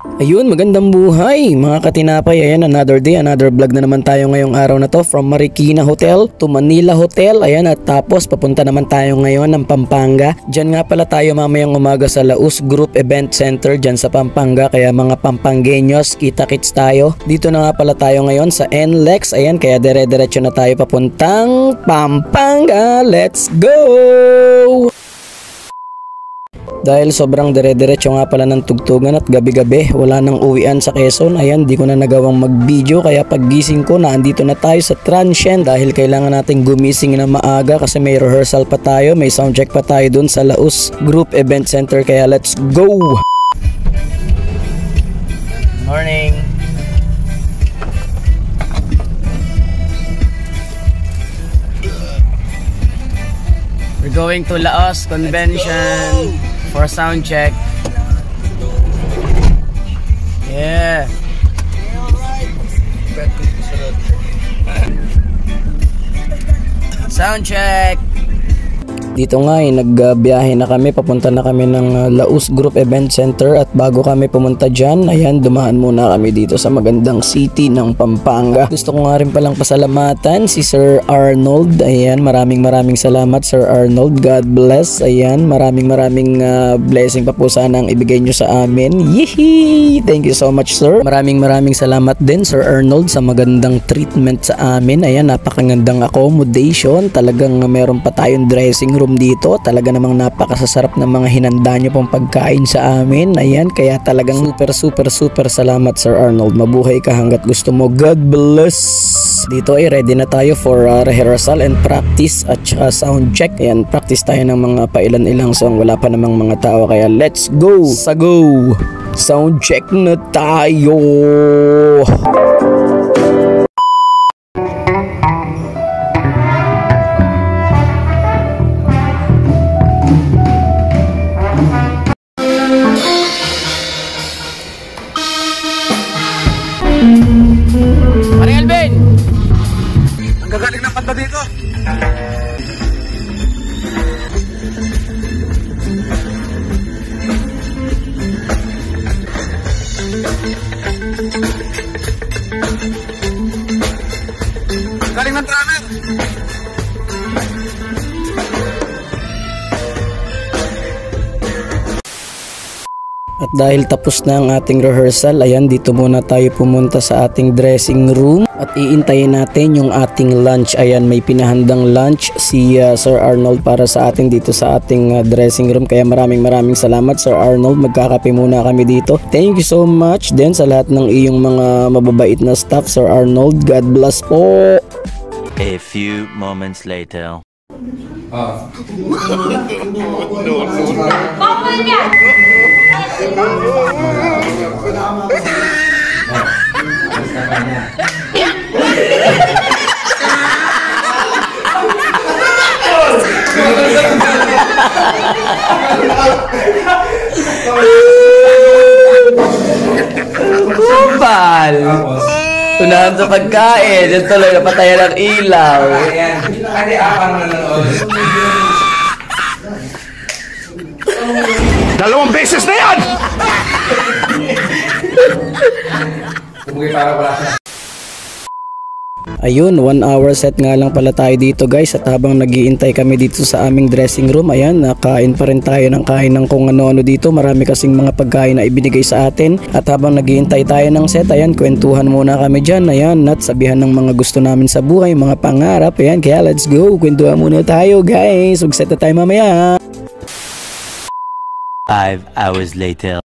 Ayun, magandang buhay mga katinapay. Ayan, another day, another vlog na naman tayo ngayong araw na to. From Marikina Hotel to Manila Hotel. Ayan, at tapos papunta naman tayo ngayon ng Pampanga. Diyan nga pala tayo mamayang umaga sa Laus Group Event Center dyan sa Pampanga. Kaya mga Pampangueños, kita-kits tayo. Dito na nga pala tayo ngayon sa NLEX. Ayan, kaya dire-diretso na tayo papuntang Pampanga. Let's go! Dahil sobrang dire-diretso nga pala ng tugtugan at gabi-gabi wala nang uwian sa Quezon. Ayan, di ko na nagawang mag-video kaya paggising ko naandito na tayo sa Transient dahil kailangan nating gumising na maaga kasi may rehearsal pa tayo, may soundcheck pa tayo dun sa Laus Group Event Center kaya let's go! Morning! We're going to Laos Convention for sound check. Yeah. Sound check. Dito nga nagbiyahe na kami, papunta na kami ng Laus Group Event Center at bago kami pumunta dyan, ayan, dumaan muna kami dito sa magandang city ng Pampanga. Gusto ko nga rin palang pasalamatan si Sir Arnold. Ayan, maraming salamat Sir Arnold. God bless. Ayan, maraming blessing pa po sana ang ibigay nyo sa amin. Yee! Thank you so much sir. Maraming salamat din Sir Arnold sa magandang treatment sa amin. Ayan, napakagandang accommodation. Talagang meron pa tayong dressing room dito. Talaga namang napakasasarap ng mga hinanda nyo pong pagkain sa amin. Ayan, kaya talagang super salamat Sir Arnold. Mabuhay ka hanggat gusto mo. God bless. Dito ay ready na tayo for rehearsal and practice at sound check. Ayan, practice tayo ng mga pailan-ilang song. Wala pa namang mga tao kaya let's go. Sa go. Sound check na tayo. Maring Alvin! Ang gagaling ng kanta dito! Galing ng drummer! At dahil tapos na ang ating rehearsal, ayan, dito muna tayo pumunta sa ating dressing room at iintayin natin yung ating lunch. Ayan, may pinahandang lunch si Sir Arnold para sa atin dito sa ating dressing room. Kaya maraming salamat Sir Arnold. Magkakape muna kami dito. Thank you so much din sa lahat ng iyong mga mababait na staff Sir Arnold. God bless po. A few moments later. Kupal! Tunahan sa pagkain. Yan tuloy, napatayan ng ilaw. Ayan. Kasi ako nanonood. 2 beses na yan! Kumugay para wala siya. Ayun, 1 hour set nga lang pala tayo dito guys. At habang nagiintay kami dito sa aming dressing room, ayan, nakain pa rin tayo ng kain ng kung ano-ano dito. Marami kasing mga pagkain na ibinigay sa atin. At habang nagiintay tayo ng set, ayan, kwentuhan muna kami dyan. Ayan, at sabihan ng mga gusto namin sa buhay, mga pangarap. Ayan, kaya let's go, kwentuhan muna tayo guys. Mag-set na tayo mamaya. 5 hours later.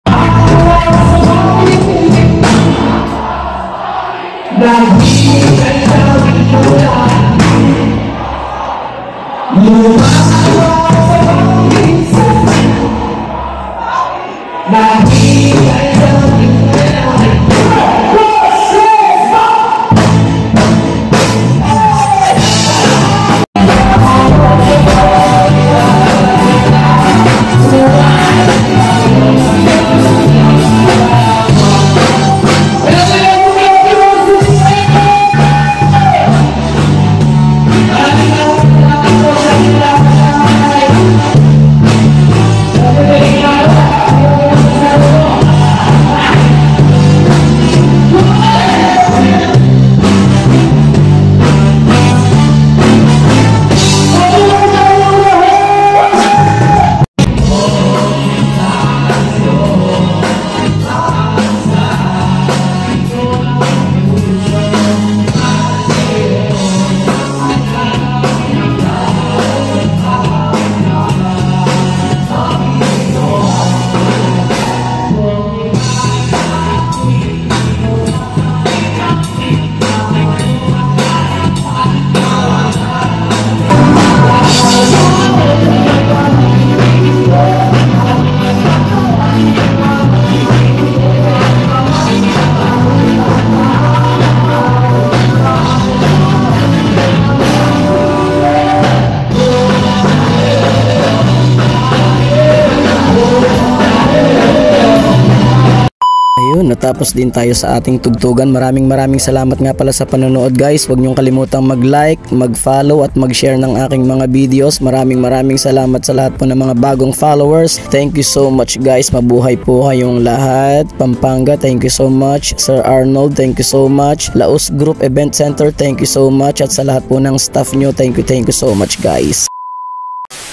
ayun, natapos din tayo sa ating tugtugan. Maraming salamat nga pala sa panonood guys. Huwag niyong kalimutang mag-like, mag-follow at mag-share ng aking mga videos. Maraming salamat sa lahat po ng mga bagong followers. Thank you so much guys. Mabuhay po kayong lahat. Pampanga, thank you so much. Sir Arnold, thank you so much. Laos Group Event Center, thank you so much. At sa lahat po ng staff nyo, thank you so much guys.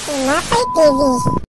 Tinapay TV.